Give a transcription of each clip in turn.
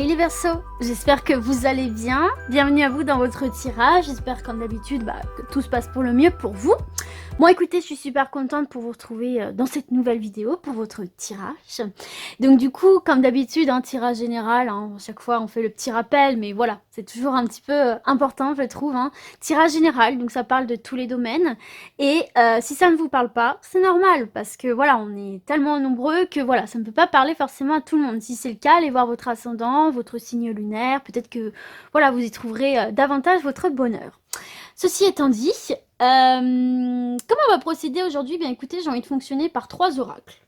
Hey les Verseaux, j'espère que vous allez bien. Bienvenue à vous dans votre tirage. J'espère comme d'habitude que tout se passe pour le mieux pour vous. Bon écoutez, je suis super contente pour vous retrouver dans cette nouvelle vidéo pour votre tirage. Donc du coup, comme d'habitude, un tirage général, à chaque fois on fait le petit rappel, mais voilà, c'est toujours un petit peu important je trouve. Tirage général, donc ça parle de tous les domaines. Et si ça ne vous parle pas, c'est normal, parce que voilà, on est tellement nombreux que voilà, ça ne peut pas parler forcément à tout le monde. Si c'est le cas, allez voir votre ascendant, votre signe lunaire, peut-être que voilà, vous y trouverez davantage votre bonheur. Ceci étant dit, comment on va procéder aujourd'hui? Bien écoutez, j'ai envie de fonctionner par 3 oracles.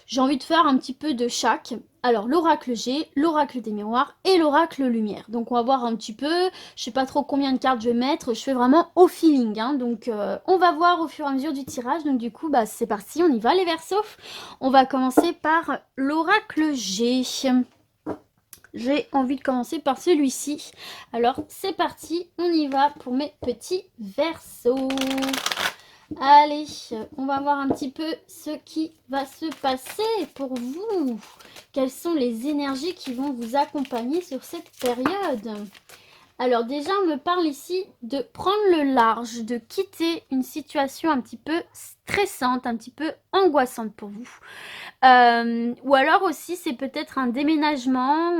J'ai envie de faire un petit peu de chaque. Alors l'oracle G, l'oracle des miroirs et l'oracle lumière. Donc on va voir un petit peu, je sais pas trop combien de cartes je vais mettre, je fais vraiment au feeling. Donc on va voir au fur et à mesure du tirage. Donc du coup, c'est parti, on y va les Verseaux. On va commencer par l'oracle G. J'ai envie de commencer par celui-ci. Alors, c'est parti, on y va pour mes petits Verseaux. Allez, on va voir un petit peu ce qui va se passer pour vous. Quelles sont les énergies qui vont vous accompagner sur cette période? Alors déjà, on me parle ici de prendre le large, de quitter une situation un petit peu stressante, un petit peu angoissante pour vous. Ou alors aussi, c'est peut-être un déménagement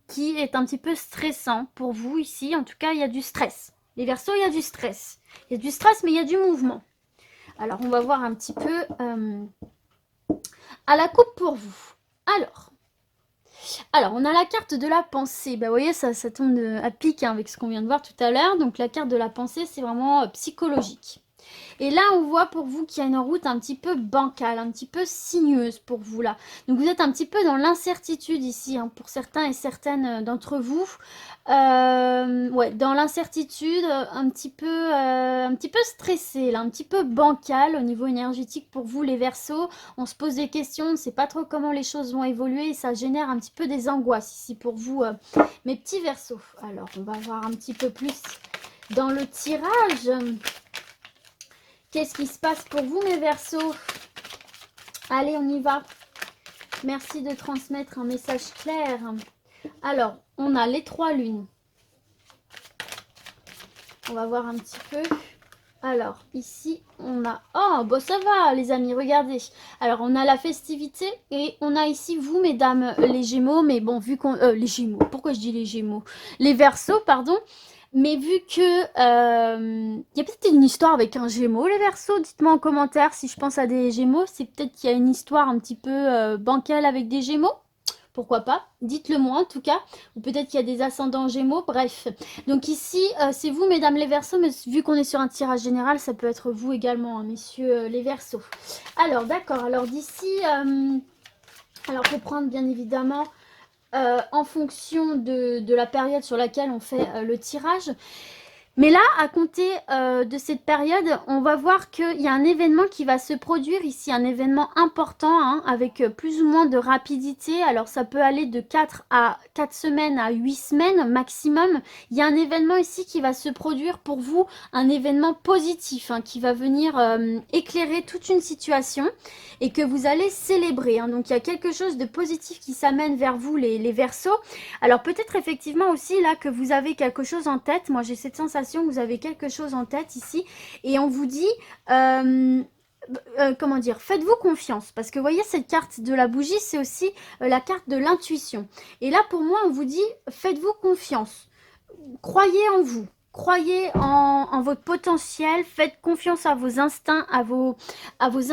qui est un petit peu stressant pour vous ici. En tout cas, il y a du stress. Les Verseaux, il y a du stress. Il y a du stress, mais il y a du mouvement. Alors, on va voir un petit peu à la coupe pour vous. Alors, on a la carte de la pensée. Vous voyez, ça tombe à pic avec ce qu'on vient de voir tout à l'heure. Donc, la carte de la pensée, c'est vraiment psychologique. Et là, on voit pour vous qu'il y a une route un petit peu bancale, un petit peu sinueuse pour vous là. Donc vous êtes un petit peu dans l'incertitude ici, pour certains et certaines d'entre vous. Ouais, dans l'incertitude, un petit peu stressé, là, un petit peu bancal au niveau énergétique pour vous les Verseaux. On se pose des questions, on ne sait pas trop comment les choses vont évoluer et ça génère un petit peu des angoisses ici pour vous, mes petits Verseaux. Alors, on va voir un petit peu plus dans le tirage. Qu'est-ce qui se passe pour vous, mes Verseaux? Allez, on y va. Merci de transmettre un message clair. Alors, on a les 3 lunes. On va voir un petit peu. Alors, ici, on a... Oh, bon, ça va, les amis, regardez. Alors, on a la festivité et on a ici, vous, mesdames, les Gémeaux. Mais bon, vu qu'on... les Gémeaux, pourquoi je dis les Gémeaux? Les Verseaux, pardon. Mais vu que y a peut-être une histoire avec un Gémeaux, les Verseaux, dites-moi en commentaire si je pense à des Gémeaux. C'est peut-être qu'il y a une histoire un petit peu bancale avec des Gémeaux. Pourquoi pas? Dites-le moi en tout cas. Ou peut-être qu'il y a des ascendants Gémeaux, bref. Donc ici, c'est vous, mesdames les Verseaux, mais vu qu'on est sur un tirage général, ça peut être vous également, messieurs les Verseaux. Alors, d'accord. Alors d'ici, alors faut prendre bien évidemment... en fonction de la période sur laquelle on fait le tirage. Mais là, à compter de cette période, on va voir qu'il y a un événement qui va se produire ici, un événement important, avec plus ou moins de rapidité. Alors, ça peut aller de 4 semaines à 8 semaines maximum. Il y a un événement ici qui va se produire pour vous, un événement positif, qui va venir éclairer toute une situation et que vous allez célébrer. Donc, il y a quelque chose de positif qui s'amène vers vous, les Verseaux. Alors, peut-être effectivement aussi là que vous avez quelque chose en tête. Moi, j'ai cette sensation que vous avez quelque chose en tête ici et on vous dit comment dire, faites-vous confiance parce que vous voyez cette carte de la bougie, c'est aussi la carte de l'intuition et là pour moi on vous dit faites-vous confiance, croyez en vous, croyez en votre potentiel, faites confiance à vos instincts, à vos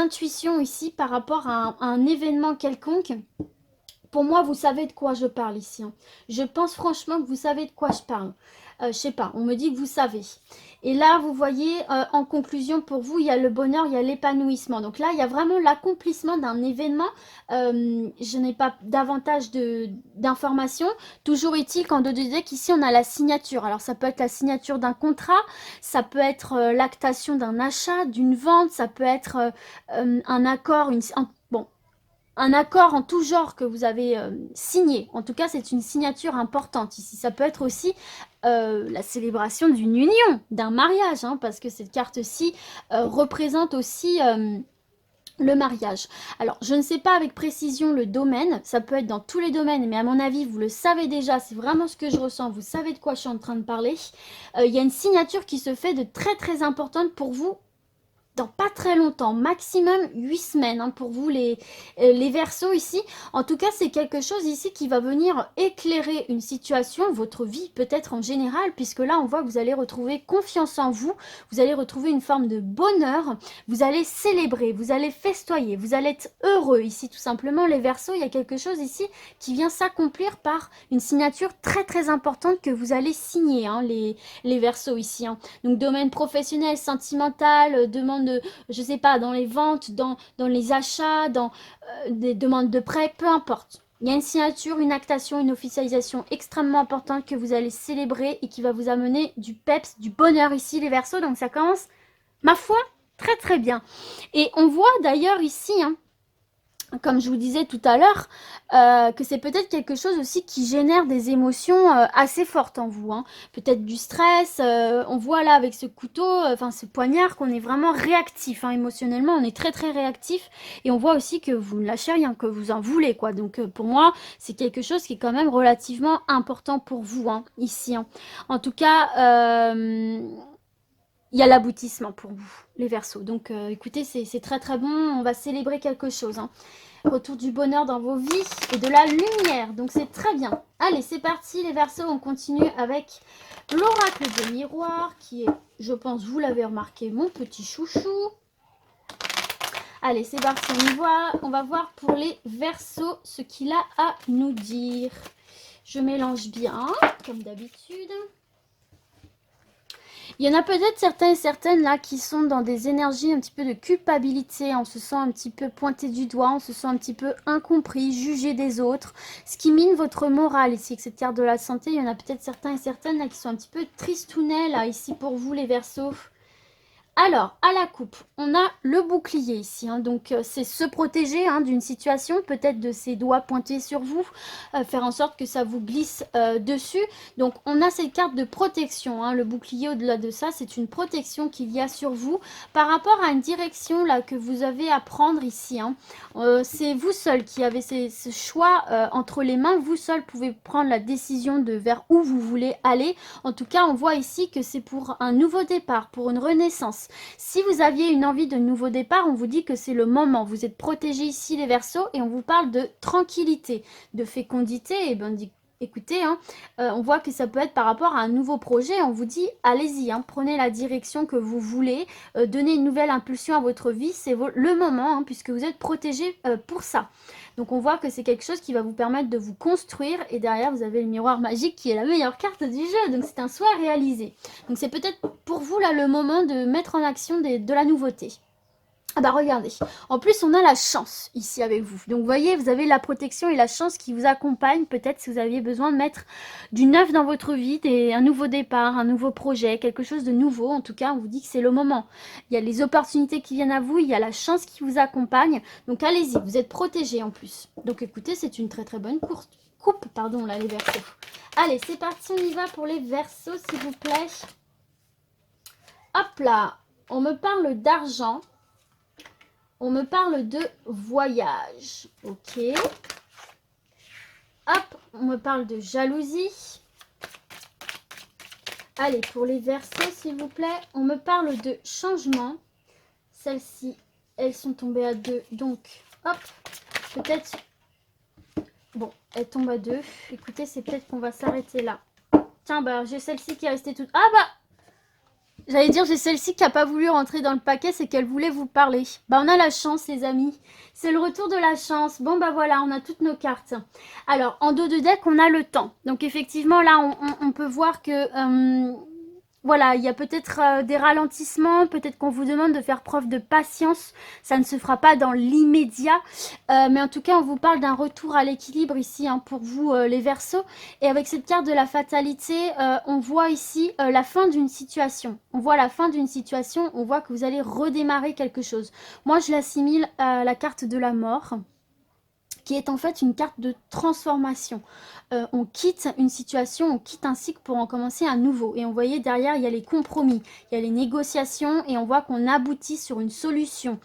intuitions ici par rapport à un événement quelconque. Pour moi, vous savez de quoi je parle ici. Je pense franchement que vous savez de quoi je parle. Je sais pas, on me dit que vous savez. Et là, vous voyez, en conclusion, pour vous, il y a le bonheur, il y a l'épanouissement. Donc là, il y a vraiment l'accomplissement d'un événement. Je n'ai pas davantage d'informations. Toujours est-il qu'en deux deck, ici, on a la signature. Alors, ça peut être la signature d'un contrat, ça peut être l'actation d'un achat, d'une vente, ça peut être un accord, un accord en tout genre que vous avez signé. En tout cas, c'est une signature importante ici. Ça peut être aussi la célébration d'une union, d'un mariage, parce que cette carte-ci représente aussi le mariage. Alors, je ne sais pas avec précision le domaine, ça peut être dans tous les domaines, mais à mon avis, vous le savez déjà, c'est vraiment ce que je ressens, vous savez de quoi je suis en train de parler. Il y a une signature qui se fait de très très importante pour vous dans pas très longtemps, maximum 8 semaines hein, pour vous les Verseaux ici. En tout cas, c'est quelque chose ici qui va venir éclairer une situation, votre vie peut-être en général, puisque là, on voit que vous allez retrouver confiance en vous, vous allez retrouver une forme de bonheur, vous allez célébrer, vous allez festoyer, vous allez être heureux ici tout simplement. Les Verseaux, il y a quelque chose ici qui vient s'accomplir par une signature très très importante que vous allez signer, hein, les Verseaux ici. Hein. Donc domaine professionnel, sentimental, demande de, je sais pas, dans les ventes, dans les achats, dans des demandes de prêt, peu importe. Il y a une signature, une actation, une officialisation extrêmement importante que vous allez célébrer et qui va vous amener du peps, du bonheur ici les Verseaux. Donc ça commence, ma foi, très très bien. Et on voit d'ailleurs ici, hein, comme je vous disais tout à l'heure, que c'est peut-être quelque chose aussi qui génère des émotions assez fortes en vous. Hein. Peut-être du stress. On voit là avec ce couteau, enfin ce poignard, qu'on est vraiment réactif. Hein, émotionnellement, on est très très réactif. Et on voit aussi que vous ne lâchez rien, que vous en voulez. Quoi. Donc pour moi, c'est quelque chose qui est quand même relativement important pour vous, hein, ici. Hein. En tout cas, il y a l'aboutissement pour vous, les Verseaux. Donc écoutez, c'est très très bon. On va célébrer quelque chose. Hein. Retour du bonheur dans vos vies et de la lumière. Donc c'est très bien. Allez, c'est parti les Verseaux. On continue avec l'oracle de miroir qui est, je pense, vous l'avez remarqué, mon petit chouchou. Allez, c'est parti, on va voir pour les Verseaux ce qu'il a à nous dire. Je mélange bien, comme d'habitude. Il y en a peut-être certains et certaines là qui sont dans des énergies un petit peu de culpabilité, on se sent un petit peu pointé du doigt, on se sent un petit peu incompris, jugé des autres, ce qui mine votre morale ici, avec cette carte de la santé. Il y en a peut-être certains et certaines là qui sont un petit peu tristounets là ici pour vous les Verseaux. Alors, à la coupe, on a le bouclier ici, hein, donc c'est se protéger hein, d'une situation, peut-être de ses doigts pointés sur vous, faire en sorte que ça vous glisse dessus. Donc on a cette carte de protection, hein, le bouclier au-delà de ça, c'est une protection qu'il y a sur vous par rapport à une direction là que vous avez à prendre ici. Hein. C'est vous seul qui avez ce choix entre les mains, vous seul pouvez prendre la décision de vers où vous voulez aller. En tout cas, on voit ici que c'est pour un nouveau départ, pour une renaissance. Si vous aviez une envie de nouveau départ, on vous dit que c'est le moment. Vous êtes protégés ici les Verseaux et on vous parle de tranquillité, de fécondité. Et ben écoutez, hein, on voit que ça peut être par rapport à un nouveau projet. On vous dit allez-y, hein, prenez la direction que vous voulez, donnez une nouvelle impulsion à votre vie. C'est le moment hein, puisque vous êtes protégés pour ça. Donc on voit que c'est quelque chose qui va vous permettre de vous construire et derrière vous avez le miroir magique qui est la meilleure carte du jeu. Donc c'est un souhait réalisé. Donc c'est peut-être pour vous là le moment de mettre en action de la nouveauté. Ah bah regardez, en plus on a la chance ici avec vous. Donc vous voyez, vous avez la protection et la chance qui vous accompagne. Peut-être si vous aviez besoin de mettre du neuf dans votre vie, un nouveau départ, un nouveau projet, quelque chose de nouveau. En tout cas, on vous dit que c'est le moment. Il y a les opportunités qui viennent à vous, il y a la chance qui vous accompagne. Donc allez-y, vous êtes protégés en plus. Donc écoutez, c'est une très très bonne coupe, pardon, là les Verseaux. Allez, c'est parti, on y va pour les Verseaux s'il vous plaît. Hop là, on me parle d'argent. On me parle de voyage, ok. Hop, on me parle de jalousie. Allez, pour les Verseaux, s'il vous plaît, on me parle de changement. Celles-ci, elles sont tombées à 2, donc, hop, peut-être... Bon, elles tombent à 2. Écoutez, c'est peut-être qu'on va s'arrêter là. Tiens, bah, j'ai celle-ci qui est restée toute... Ah bah j'allais dire, j'ai celle-ci qui n'a pas voulu rentrer dans le paquet, c'est qu'elle voulait vous parler. Bah, on a la chance, les amis. C'est le retour de la chance. Bon, bah voilà, on a toutes nos cartes. Alors, en dos de deck, on a le temps. Donc, effectivement, là, on peut voir que... voilà, il y a peut-être des ralentissements, peut-être qu'on vous demande de faire preuve de patience. Ça ne se fera pas dans l'immédiat. Mais en tout cas, on vous parle d'un retour à l'équilibre ici hein, pour vous, les Verseaux. Et avec cette carte de la fatalité, on voit ici la fin d'une situation. On voit la fin d'une situation, on voit que vous allez redémarrer quelque chose. Moi, je l'assimile à la carte de la mort, qui est en fait une carte de transformation. On quitte une situation, on quitte un cycle pour en commencer un nouveau. Et on voyait derrière, il y a les compromis, il y a les négociations et on voit qu'on aboutit sur une solution.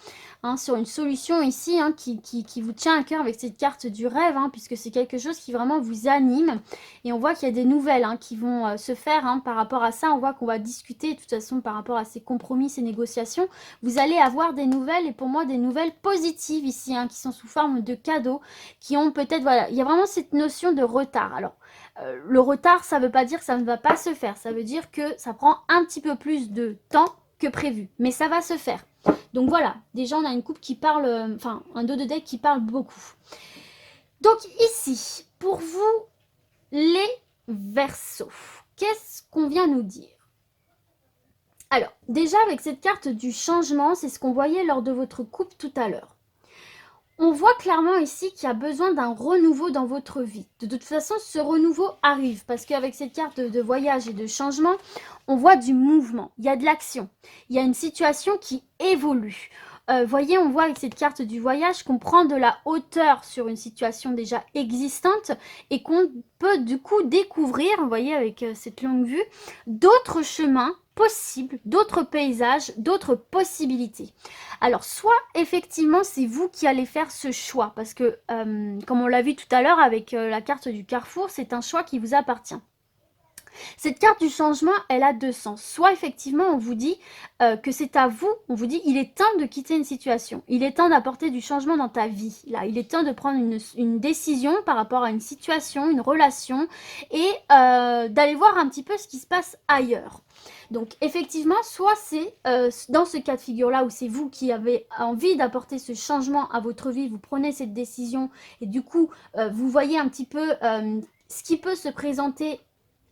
Sur une solution ici qui vous tient à cœur avec cette carte du rêve, puisque c'est quelque chose qui vraiment vous anime. Et on voit qu'il y a des nouvelles qui vont se faire par rapport à ça. On voit qu'on va discuter de toute façon par rapport à ces compromis, ces négociations. Vous allez avoir des nouvelles et pour moi des nouvelles positives ici, qui sont sous forme de cadeaux, qui ont peut-être, voilà, il y a vraiment cette notion de retard. Alors, le retard, ça ne veut pas dire que ça ne va pas se faire. Ça veut dire que ça prend un petit peu plus de temps que prévu, mais ça va se faire. Donc voilà, déjà on a une coupe qui parle, enfin un dos de deck qui parle beaucoup. Donc ici, pour vous les Verseaux, qu'est-ce qu'on vient nous dire? Alors, déjà avec cette carte du changement, c'est ce qu'on voyait lors de votre coupe tout à l'heure. On voit clairement ici qu'il y a besoin d'un renouveau dans votre vie. De toute façon, ce renouveau arrive parce qu'avec cette carte de voyage et de changement, on voit du mouvement, il y a de l'action, il y a une situation qui évolue. Voyez, on voit avec cette carte du voyage qu'on prend de la hauteur sur une situation déjà existante et qu'on peut du coup découvrir, vous voyez avec cette longue vue, d'autres chemins possibles, d'autres paysages, d'autres possibilités. Alors, soit effectivement, c'est vous qui allez faire ce choix, parce que, comme on l'a vu tout à l'heure avec la carte du carrefour, c'est un choix qui vous appartient. Cette carte du changement, elle a deux sens. Soit effectivement, on vous dit que c'est à vous, on vous dit il est temps de quitter une situation, il est temps d'apporter du changement dans ta vie. Là, il est temps de prendre une décision par rapport à une situation, une relation, et d'aller voir un petit peu ce qui se passe ailleurs. Donc effectivement, soit c'est dans ce cas de figure-là où c'est vous qui avez envie d'apporter ce changement à votre vie, vous prenez cette décision et du coup, vous voyez un petit peu ce qui peut se présenter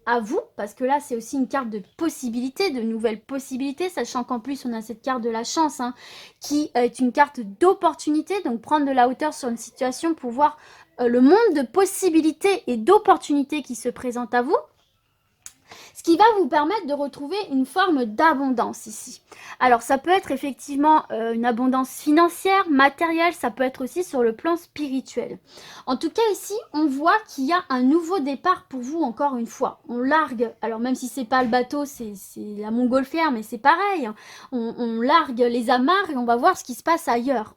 à vous, parce que là c'est aussi une carte de possibilités, de nouvelles possibilités, sachant qu'en plus on a cette carte de la chance qui est une carte d'opportunité, donc prendre de la hauteur sur une situation pour voir le monde de possibilités et d'opportunités qui se présentent à vous. Ce qui va vous permettre de retrouver une forme d'abondance ici. Alors ça peut être effectivement une abondance financière, matérielle, ça peut être aussi sur le plan spirituel. En tout cas ici, on voit qu'il y a un nouveau départ pour vous encore une fois. On largue, alors même si c'est pas le bateau, c'est la montgolfière, mais c'est pareil. On largue les amarres et on va voir ce qui se passe ailleurs.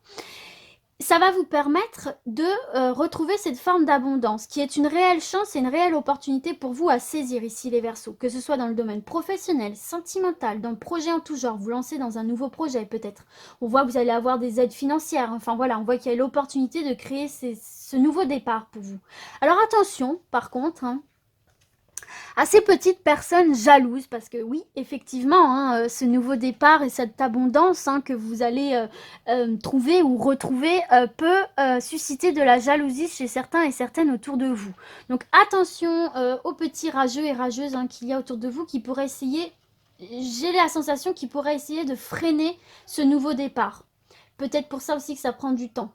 Ça va vous permettre de retrouver cette forme d'abondance qui est une réelle chance et une réelle opportunité pour vous à saisir ici les Verseaux, que ce soit dans le domaine professionnel, sentimental, dans le projet en tout genre, vous lancez dans un nouveau projet peut-être. On voit que vous allez avoir des aides financières, enfin voilà, on voit qu'il y a l'opportunité de créer ce nouveau départ pour vous. Alors attention par contre, à ces petites personnes jalouses, parce que oui, effectivement, ce nouveau départ et cette abondance que vous allez trouver ou retrouver peut susciter de la jalousie chez certains et certaines autour de vous. Donc attention aux petits rageux et rageuses qu'il y a autour de vous qui pourraient essayer, j'ai la sensation qu'ils pourraient essayer de freiner ce nouveau départ. Peut-être pour ça aussi que ça prend du temps.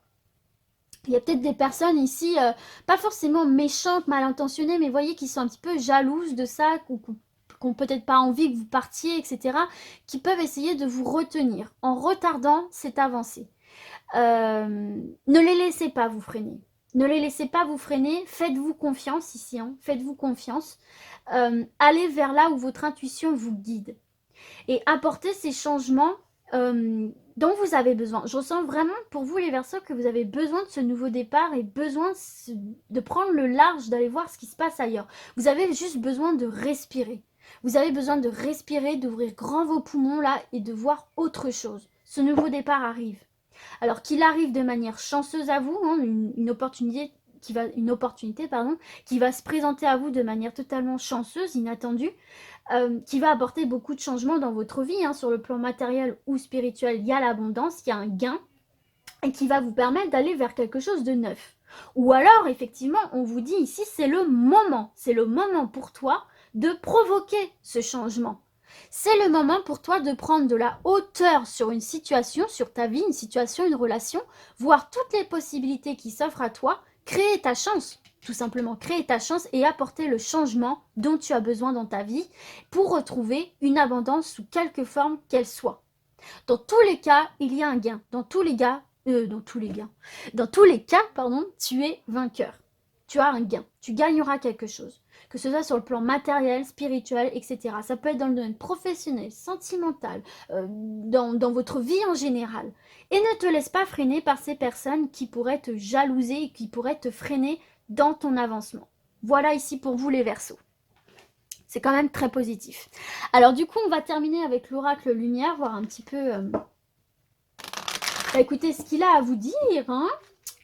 Il y a peut-être des personnes ici, pas forcément méchantes, mal intentionnées, mais voyez qui sont un petit peu jalouses de ça, qui n'ont peut-être pas envie que vous partiez, etc., qui peuvent essayer de vous retenir en retardant cette avancée. Ne les laissez pas vous freiner. Ne les laissez pas vous freiner. Faites-vous confiance ici. Faites-vous confiance. Allez vers là où votre intuition vous guide. Et apportez ces changements dont vous avez besoin. Je ressens vraiment pour vous les Verseaux que vous avez besoin de ce nouveau départ et besoin de prendre le large, d'aller voir ce qui se passe ailleurs. Vous avez juste besoin de respirer. Vous avez besoin de respirer, d'ouvrir grand vos poumons là et de voir autre chose. Ce nouveau départ arrive. Alors qu'il arrive de manière chanceuse à vous, une opportunité qui va se présenter à vous de manière totalement chanceuse, inattendue, qui va apporter beaucoup de changements dans votre vie, sur le plan matériel ou spirituel. Il y a l'abondance, il y a un gain, et qui va vous permettre d'aller vers quelque chose de neuf. Ou alors, effectivement, on vous dit ici, c'est le moment pour toi de provoquer ce changement. C'est le moment pour toi de prendre de la hauteur sur une situation, sur ta vie, une situation, une relation, voir toutes les possibilités qui s'offrent à toi, créer ta chance, tout simplement créer ta chance et apporter le changement dont tu as besoin dans ta vie pour retrouver une abondance sous quelque forme qu'elle soit. Dans tous les cas, il y a un gain. Dans tous les cas, dans tous les gains. Dans tous les cas, pardon, tu es vainqueur. Tu as un gain. Tu gagneras quelque chose. Que ce soit sur le plan matériel, spirituel, etc. Ça peut être dans le domaine professionnel, sentimental, dans votre vie en général. Et ne te laisse pas freiner par ces personnes qui pourraient te jalouser et qui pourraient te freiner dans ton avancement. Voilà ici pour vous les Verseaux. C'est quand même très positif. Alors du coup, on va terminer avec l'oracle lumière, voir un petit peu... Bah, écoutez ce qu'il a à vous dire, hein,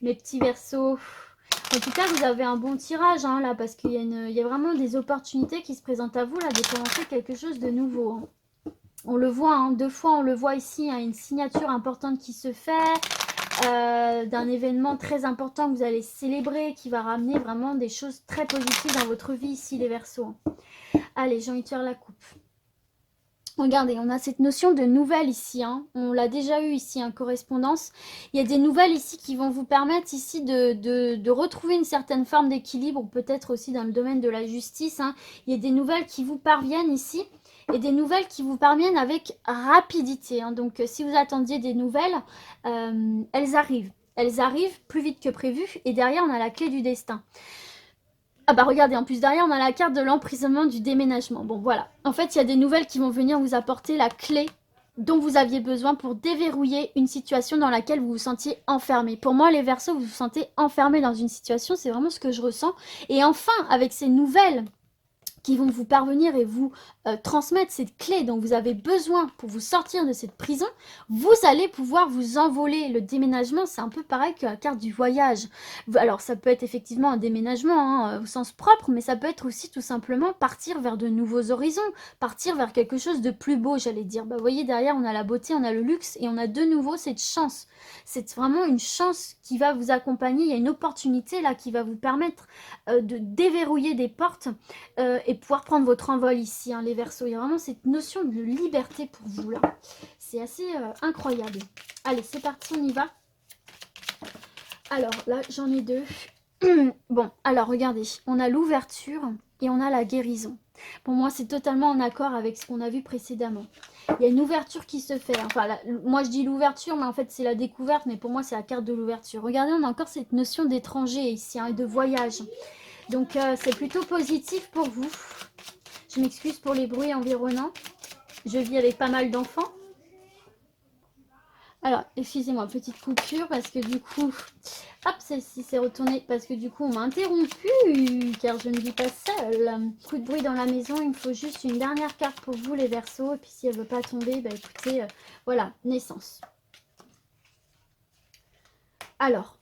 mes petits Verseaux. En tout cas, vous avez un bon tirage, hein, là, parce qu'il y a vraiment des opportunités qui se présentent à vous, là, de commencer quelque chose de nouveau. Hein. On le voit, hein, 2 fois, on le voit ici, hein, une signature importante qui se fait, d'un événement très important que vous allez célébrer, qui va ramener vraiment des choses très positives dans votre vie, ici, les Verseaux. Allez, j'ai envie de faire la coupe. Regardez, on a cette notion de nouvelles ici, hein. On l'a déjà eu ici en correspondance. Il y a des nouvelles ici qui vont vous permettre ici de retrouver une certaine forme d'équilibre, peut-être aussi dans le domaine de la justice. Hein. Il y a des nouvelles qui vous parviennent ici et des nouvelles qui vous parviennent avec rapidité. Hein. Donc si vous attendiez des nouvelles, elles arrivent. Elles arrivent plus vite que prévu et derrière on a la clé du destin. Ah bah regardez, en plus derrière on a la carte de l'emprisonnement, du déménagement. Bon voilà, en fait il y a des nouvelles qui vont venir vous apporter la clé dont vous aviez besoin pour déverrouiller une situation dans laquelle vous vous sentiez enfermé. Pour moi les Verseaux, vous vous sentez enfermé dans une situation, c'est vraiment ce que je ressens. Et enfin, avec ces nouvelles qui vont vous parvenir et vous transmettre cette clé dont vous avez besoin pour vous sortir de cette prison, vous allez pouvoir vous envoler. Le déménagement, c'est un peu pareil que la carte du voyage. Alors, ça peut être effectivement un déménagement hein, au sens propre, mais ça peut être aussi tout simplement partir vers de nouveaux horizons, partir vers quelque chose de plus beau, j'allais dire. Bah, vous voyez, derrière, on a la beauté, on a le luxe et on a de nouveau cette chance. C'est vraiment une chance qui va vous accompagner. Il y a une opportunité là qui va vous permettre de déverrouiller des portes et pouvoir prendre votre envol ici, hein, les Verseaux. Il y a vraiment cette notion de liberté pour vous là. C'est assez incroyable. Allez, c'est parti, on y va. Alors là, j'en ai 2. Bon, alors regardez, on a l'ouverture et on a la guérison. Pour moi, c'est totalement en accord avec ce qu'on a vu précédemment. Il y a une ouverture qui se fait. Enfin, là, moi, je dis l'ouverture, mais en fait, c'est la découverte. Mais pour moi, c'est la carte de l'ouverture. Regardez, on a encore cette notion d'étranger ici, hein, et de voyage. Donc, c'est plutôt positif pour vous. Je m'excuse pour les bruits environnants. Je vis avec pas mal d'enfants. Alors, excusez-moi, petite coupure parce que du coup, hop, celle-ci s'est retournée parce que du coup, on m'a interrompu car je ne vis pas seule. Coup de bruit dans la maison, il me faut juste une dernière carte pour vous les Verseaux. Et puis si elle ne veut pas tomber, bah écoutez, voilà, naissance. Alors,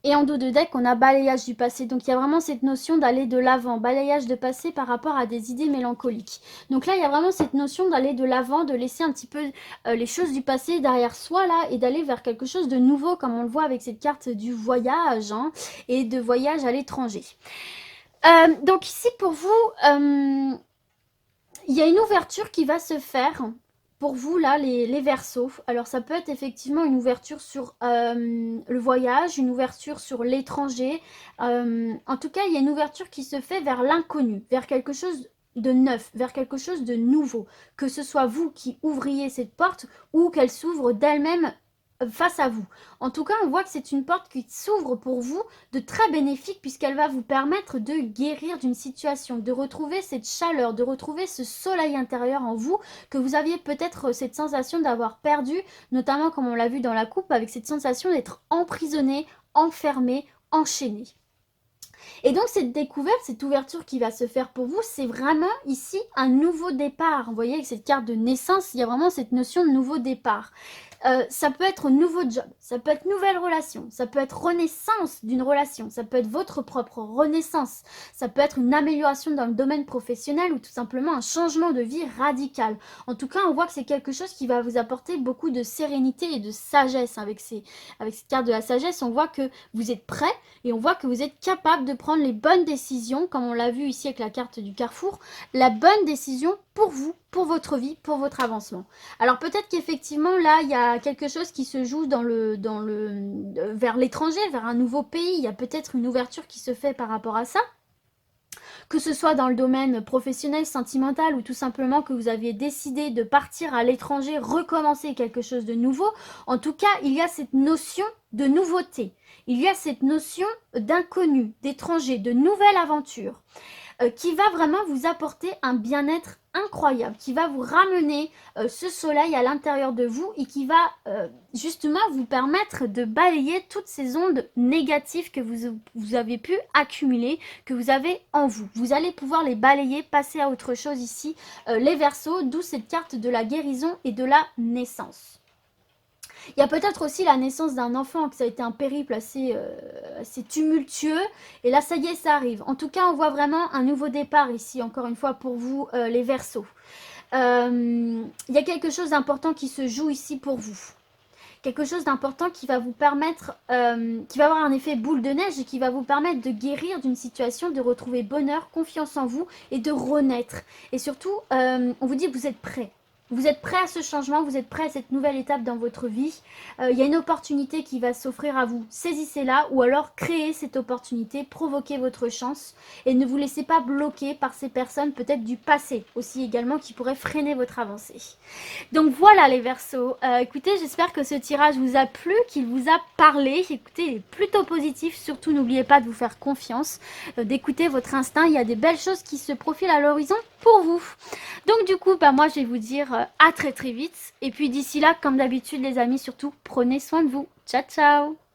et en dos de deck, on a balayage du passé. Donc, il y a vraiment cette notion d'aller de l'avant. Balayage de passé par rapport à des idées mélancoliques. Donc là, il y a vraiment cette notion d'aller de l'avant, de laisser un petit peu les choses du passé derrière soi, là, et d'aller vers quelque chose de nouveau, comme on le voit avec cette carte du voyage, hein, et de voyage à l'étranger. Donc ici, pour vous, il y a une ouverture qui va se faire pour vous, là, les Verseaux. Alors, ça peut être effectivement une ouverture sur le voyage, une ouverture sur l'étranger. En tout cas, il y a une ouverture qui se fait vers l'inconnu, vers quelque chose de neuf, vers quelque chose de nouveau. Que ce soit vous qui ouvriez cette porte ou qu'elle s'ouvre d'elle-même face à vous. En tout cas, on voit que c'est une porte qui s'ouvre pour vous de très bénéfique puisqu'elle va vous permettre de guérir d'une situation, de retrouver cette chaleur, de retrouver ce soleil intérieur en vous que vous aviez peut-être cette sensation d'avoir perdu, notamment comme on l'a vu dans la coupe, avec cette sensation d'être emprisonné, enfermé, enchaîné. Et donc cette découverte, cette ouverture qui va se faire pour vous, c'est vraiment ici un nouveau départ. Vous voyez, avec cette carte de naissance, il y a vraiment cette notion de nouveau départ. Ça peut être nouveau job, ça peut être nouvelle relation, ça peut être renaissance d'une relation, ça peut être votre propre renaissance, ça peut être une amélioration dans le domaine professionnel ou tout simplement un changement de vie radical. En tout cas, on voit que c'est quelque chose qui va vous apporter beaucoup de sérénité et de sagesse. Avec cette carte de la sagesse, on voit que vous êtes prêt et on voit que vous êtes capable de prendre les bonnes décisions, comme on l'a vu ici avec la carte du carrefour, la bonne décision pour vous, pour votre vie, pour votre avancement. Alors peut-être qu'effectivement là, il y a quelque chose qui se joue vers l'étranger, vers un nouveau pays. Il y a peut-être une ouverture qui se fait par rapport à ça. Que ce soit dans le domaine professionnel, sentimental ou tout simplement que vous aviez décidé de partir à l'étranger, recommencer quelque chose de nouveau. En tout cas, il y a cette notion de nouveauté. Il y a cette notion d'inconnu, d'étranger, de nouvelle aventure. Qui va vraiment vous apporter un bien-être incroyable, qui va vous ramener ce soleil à l'intérieur de vous et qui va justement vous permettre de balayer toutes ces ondes négatives que vous avez pu accumuler, que vous avez en vous. Vous allez pouvoir les balayer, passer à autre chose ici, les Verseaux, d'où cette carte de la guérison et de la naissance. Il y a peut-être aussi la naissance d'un enfant, que ça a été un périple assez tumultueux. Et là, ça y est, ça arrive. En tout cas, on voit vraiment un nouveau départ ici, encore une fois, pour vous, les Verseaux. Il y a quelque chose d'important qui se joue ici pour vous. Quelque chose d'important qui va vous permettre, qui va avoir un effet boule de neige et qui va vous permettre de guérir d'une situation, de retrouver bonheur, confiance en vous et de renaître. Et surtout, on vous dit que vous êtes prêts. Vous êtes prêt à ce changement, vous êtes prêt à cette nouvelle étape dans votre vie. Il y a une opportunité qui va s'offrir à vous. Saisissez-la ou alors créez cette opportunité, provoquez votre chance et ne vous laissez pas bloquer par ces personnes peut-être du passé aussi également qui pourraient freiner votre avancée. Donc voilà les Verseaux. Écoutez, j'espère que ce tirage vous a plu, qu'il vous a parlé. Écoutez, il est plutôt positif. Surtout, n'oubliez pas de vous faire confiance, d'écouter votre instinct. Il y a des belles choses qui se profilent à l'horizon pour vous. Donc du coup, moi je vais vous dire à très vite. Et puis d'ici là, comme d'habitude les amis, surtout prenez soin de vous. Ciao ciao.